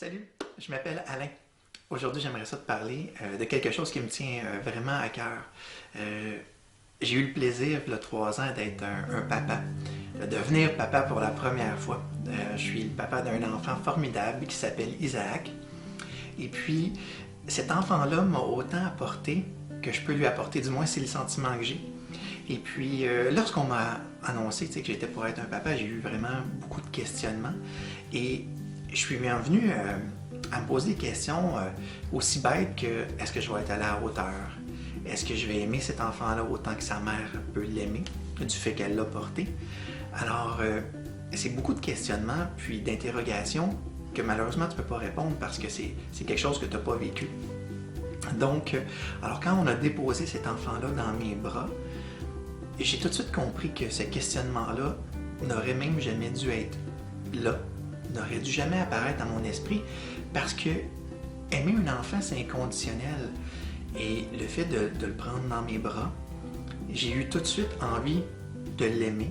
Salut, je m'appelle Alain. Aujourd'hui, j'aimerais ça te parler de quelque chose qui me tient vraiment à cœur. J'ai eu le plaisir, il y a 3 ans, d'être un papa, de devenir papa pour la première fois. Je suis le papa d'un enfant formidable qui s'appelle Isaac. Et puis, cet enfant-là m'a autant apporté que je peux lui apporter, du moins c'est le sentiment que j'ai. Et puis, lorsqu'on m'a annoncé que j'étais pour être un papa, j'ai eu vraiment beaucoup de questionnements. Et je suis venu à me poser des questions aussi bêtes que est-ce que je vais être à la hauteur? Est-ce que je vais aimer cet enfant-là autant que sa mère peut l'aimer, du fait qu'elle l'a porté? Alors, c'est beaucoup de questionnements puis d'interrogations que malheureusement tu ne peux pas répondre parce que c'est quelque chose que tu n'as pas vécu. Donc, alors quand on a déposé cet enfant-là dans mes bras, j'ai tout de suite compris que ce questionnement-là n'aurait même jamais dû être là, n'aurait dû jamais apparaître dans mon esprit parce que aimer un enfant, c'est inconditionnel. Et le fait de le prendre dans mes bras, j'ai eu tout de suite envie de l'aimer,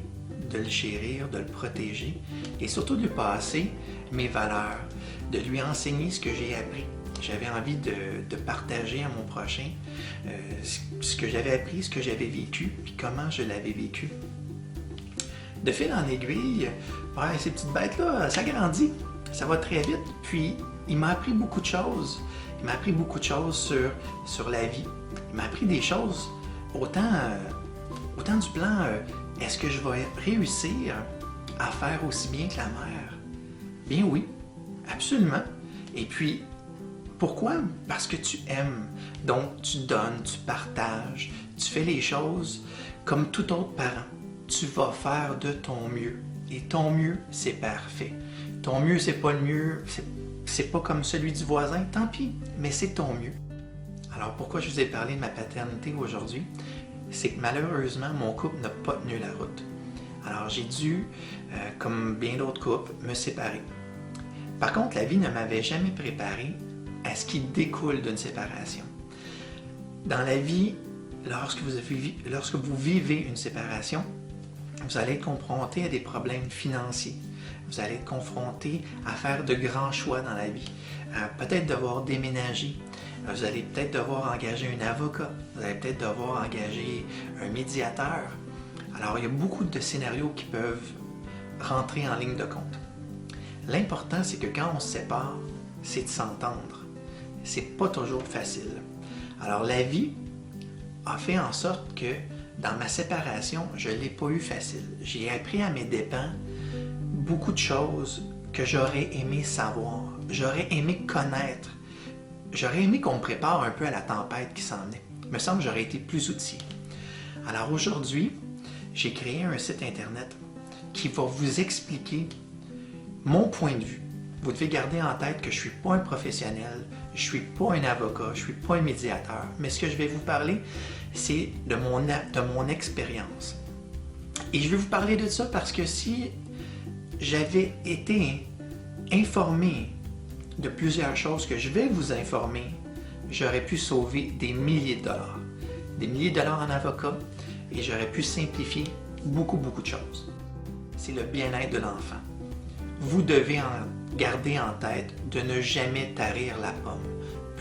de le chérir, de le protéger et surtout de lui passer mes valeurs, de lui enseigner ce que j'ai appris. J'avais envie de partager à mon prochain ce que j'avais appris, ce que j'avais vécu, puis comment je l'avais vécu. De fil en aiguille, ces petites bêtes-là, ça grandit, ça va très vite. Puis, il m'a appris beaucoup de choses. Il m'a appris beaucoup de choses sur la vie. Il m'a appris des choses autant du plan, est-ce que je vais réussir à faire aussi bien que la mère? Bien oui, absolument. Et puis, pourquoi? Parce que tu aimes. Donc, tu donnes, tu partages, tu fais les choses comme tout autre parent. Tu vas faire de ton mieux. Et ton mieux, c'est parfait. Ton mieux, c'est pas le mieux, c'est pas comme celui du voisin, tant pis, mais c'est ton mieux. Alors, pourquoi je vous ai parlé de ma paternité aujourd'hui? C'est que malheureusement, mon couple n'a pas tenu la route. Alors, j'ai dû, comme bien d'autres couples, me séparer. Par contre, la vie ne m'avait jamais préparé à ce qui découle d'une séparation. Dans la vie, lorsque vous vivez une séparation, vous allez être confronté à des problèmes financiers. Vous allez être confronté à faire de grands choix dans la vie. Peut-être devoir déménager. Vous allez peut-être devoir engager un avocat. Vous allez peut-être devoir engager un médiateur. Alors, il y a beaucoup de scénarios qui peuvent rentrer en ligne de compte. L'important, c'est que quand on se sépare, c'est de s'entendre. C'est pas toujours facile. Alors, la vie a fait en sorte que dans ma séparation, je ne l'ai pas eu facile. J'ai appris à mes dépens beaucoup de choses que j'aurais aimé savoir, j'aurais aimé connaître, j'aurais aimé qu'on me prépare un peu à la tempête qui s'en venait. Il me semble que j'aurais été plus outillé. Alors aujourd'hui, j'ai créé un site internet qui va vous expliquer mon point de vue. Vous devez garder en tête que je ne suis pas un professionnel, je ne suis pas un avocat, je ne suis pas un médiateur, mais ce que je vais vous parler, c'est de mon expérience. Et je vais vous parler de ça parce que si j'avais été informé de plusieurs choses que je vais vous informer, j'aurais pu sauver des milliers de dollars. Des milliers de dollars en avocat et j'aurais pu simplifier beaucoup de choses. C'est le bien-être de l'enfant. Vous devez garder en tête de ne jamais tarir la pomme.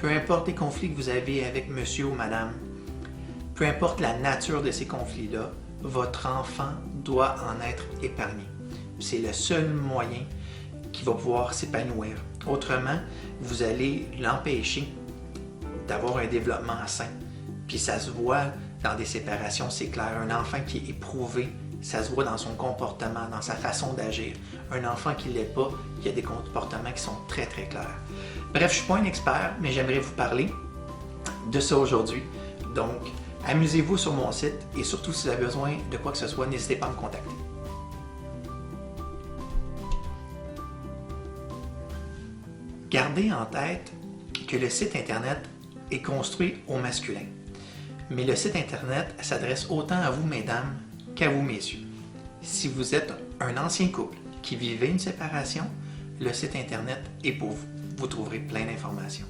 Peu importe les conflits que vous avez avec monsieur ou madame, peu importe la nature de ces conflits-là, votre enfant doit en être épargné. C'est le seul moyen qui va pouvoir s'épanouir. Autrement, vous allez l'empêcher d'avoir un développement sain. Puis ça se voit dans des séparations, c'est clair. Un enfant qui est éprouvé, ça se voit dans son comportement, dans sa façon d'agir. Un enfant qui ne l'est pas, il y a des comportements qui sont très clairs. Bref, je ne suis pas un expert, mais j'aimerais vous parler de ça aujourd'hui. Donc, amusez-vous sur mon site et surtout si vous avez besoin de quoi que ce soit, n'hésitez pas à me contacter. Gardez en tête que le site internet est construit au masculin. Mais le site internet s'adresse autant à vous, mesdames, qu'à vous, messieurs. Si vous êtes un ancien couple qui vivait une séparation, le site internet est pour vous. Vous trouverez plein d'informations.